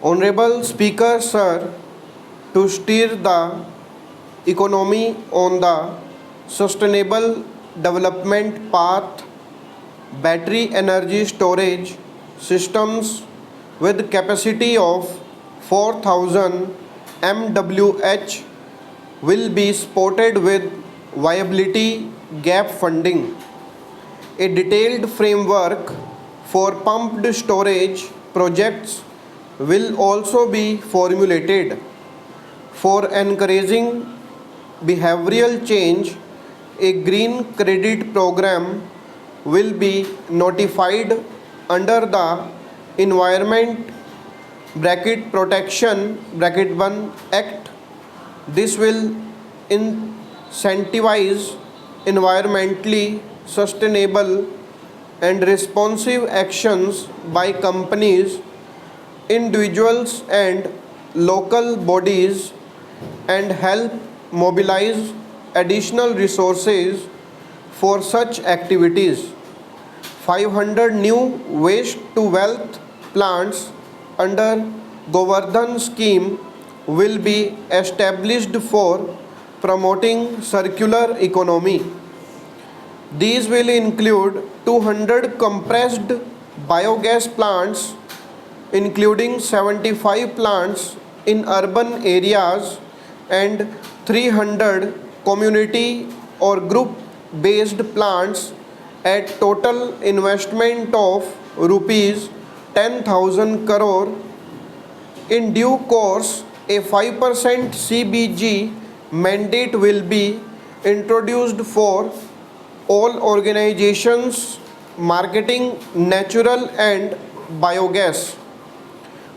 Honorable Speaker, Sir, to steer the economy on the sustainable development path, battery energy storage systems with capacity of 4000 MWh will be supported with viability gap funding. A detailed framework for pumped storage projects will also be formulated. For encouraging behavioral change, a green credit program will be notified under the Environment Protection (1) Act. This will incentivize environmentally sustainable and responsive actions by companies, individuals, and local bodies and help mobilize additional resources for such activities. 500 new waste to wealth plants under Govardhan scheme will be established for promoting circular economy. These will include 200 compressed biogas plants, including 75 plants in urban areas and 300 community or group based plants at total investment of rupees 10,000 crore. In due course, a 5% CBG mandate will be introduced for all organizations marketing natural and biogas.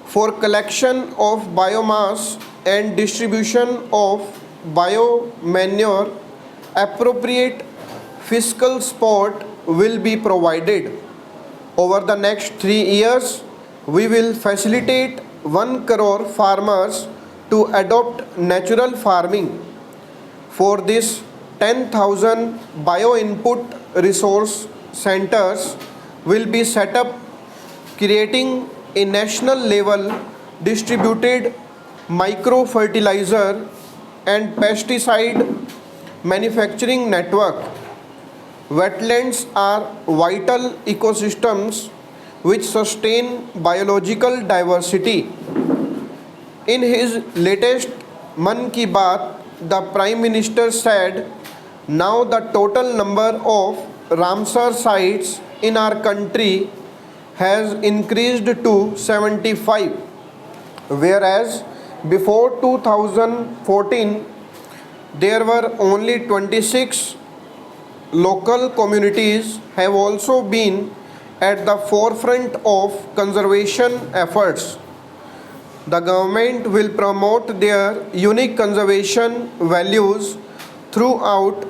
For collection of biomass and distribution of biomanure, appropriate fiscal support will be provided. Over the next 3 years, we will facilitate 1 crore farmers to adopt natural farming. For this, 10,000 bio-input resource centers will be set up, creating a national level distributed micro fertilizer and pesticide manufacturing network. Wetlands are vital ecosystems which sustain biological diversity. In his latest Man Ki Baat, the Prime Minister said, now the total number of Ramsar sites in our country has increased to 75, whereas before 2014 there were only 26. Local communities have also been at the forefront of conservation efforts. The government will promote their unique conservation values throughout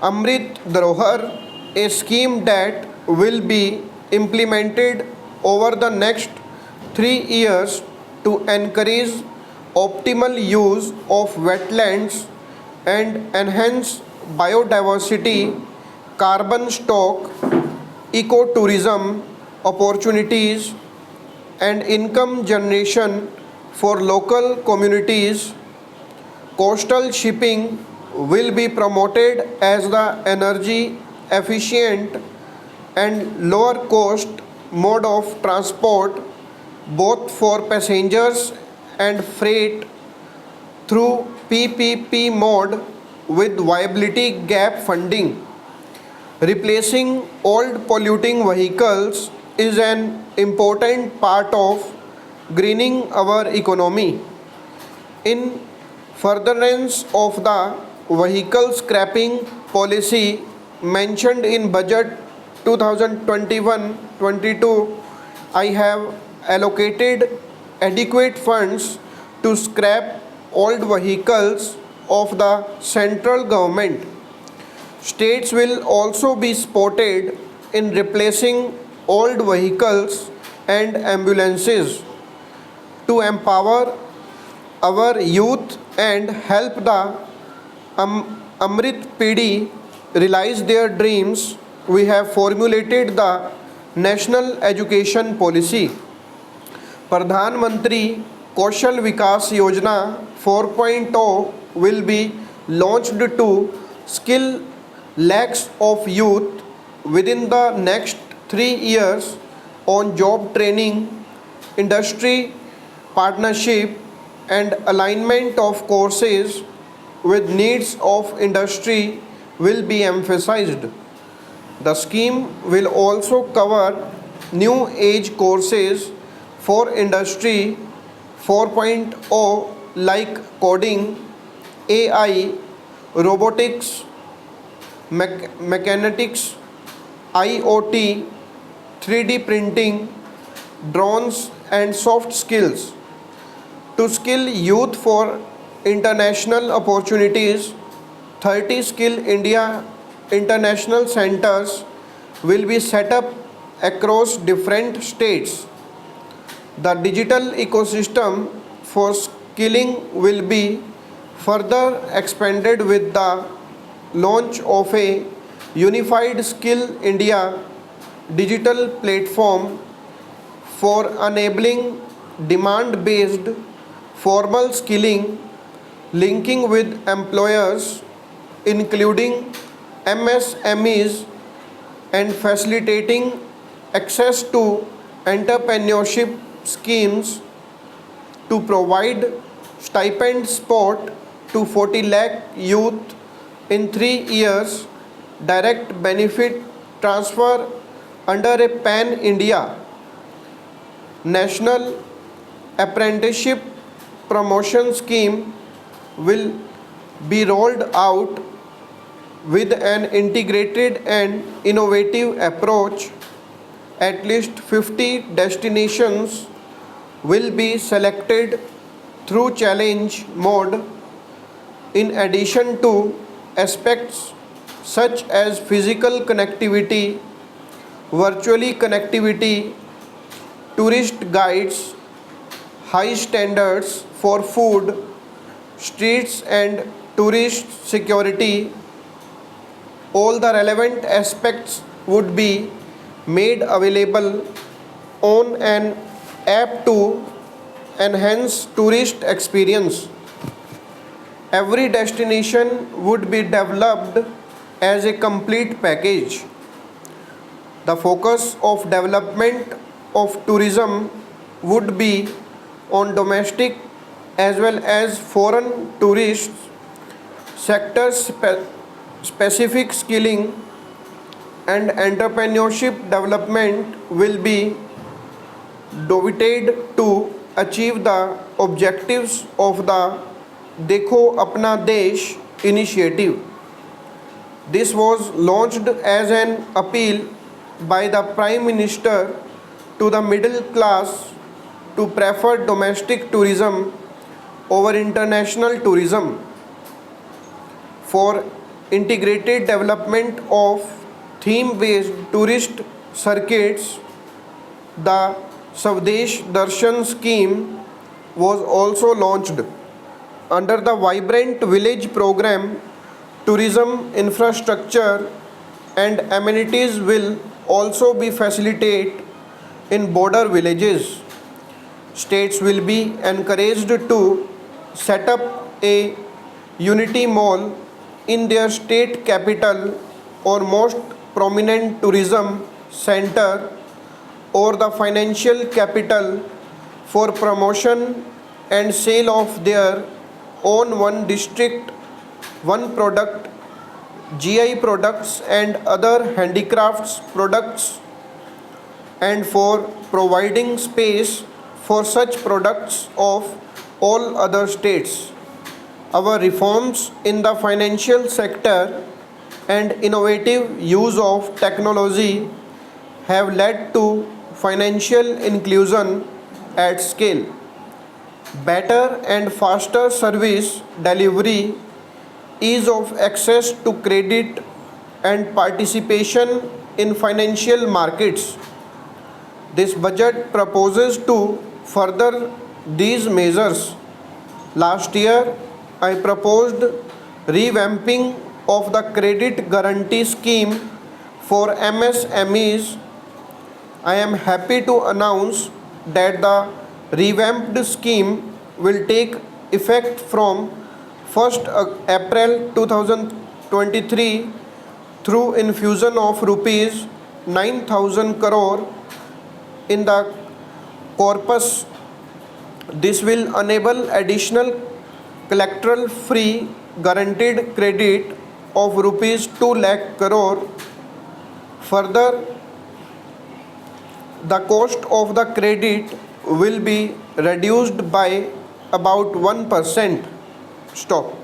Amrit Dharohar, a scheme that will be implemented over the next 3 years to encourage optimal use of wetlands and enhance biodiversity, carbon stock, ecotourism opportunities, and income generation for local communities. Coastal shipping will be promoted as the energy efficient and lower cost mode of transport both for passengers and freight through PPP mode with viability gap funding. Replacing old polluting vehicles is an important part of greening our economy. In furtherance of the vehicle scrapping policy mentioned in budget 2021-22, I have allocated adequate funds to scrap old vehicles of the central government. States will also be supported in replacing old vehicles and ambulances to empower our youth and help the Amrit Pidi realize their dreams. We have formulated the National Education Policy. Pradhan Mantri Kaushal Vikas Yojana 4.0 will be launched to skill lakhs of youth within the next 3 years on job training, industry partnership, and alignment of courses with needs of industry will be emphasized. The scheme will also cover new age courses for Industry 4.0 like coding, AI, robotics, mechanics, IoT, 3D printing, drones, and soft skills. To skill youth for international opportunities, 30 Skill India international centers will be set up across different states. The digital ecosystem for skilling will be further expanded with the launch of a unified Skill India digital platform for enabling demand based formal skilling, linking with employers, including MSMEs, and facilitating access to entrepreneurship schemes to provide stipend support to 40 lakh youth in 3 years, direct benefit transfer under a pan India national apprenticeship promotion scheme will be rolled out with an integrated and innovative approach. At least 50 destinations will be selected through challenge mode in addition to aspects such as physical connectivity, virtually connectivity, tourist guides, high standards for food, streets and tourist security. All the relevant aspects would be made available on an app to enhance tourist experience. Every destination would be developed as a complete package. The focus of development of tourism would be on domestic as well as foreign tourists, sector specific skilling and entrepreneurship development will be devoted to achieve the objectives of the Dekho Apna Desh initiative. This was launched as an appeal by the Prime Minister to the middle class to prefer domestic tourism over international tourism. For integrated development of theme-based tourist circuits, the Swadesh Darshan scheme was also launched. Under the Vibrant Village program, tourism infrastructure and amenities will also be facilitated in border villages. States will be encouraged to set up a unity mall in their state capital or most prominent tourism center or the financial capital for promotion and sale of their own one district, one product, GI products and other handicrafts products, and for providing space for such products of all other states. Our reforms in the financial sector and innovative use of technology have led to financial inclusion at scale. Better and faster service delivery, ease of access to credit, and participation in financial markets. This budget proposes to further these measures. Last year, I proposed revamping of the credit guarantee scheme for MSMEs. I am happy to announce that the revamped scheme will take effect from 1st April 2023 through infusion of rupees 9,000 crore in the corpus. This will enable additional collateral free guaranteed credit of rupees 2 lakh crore. Further, the cost of the credit will be reduced by about 1%. Stop.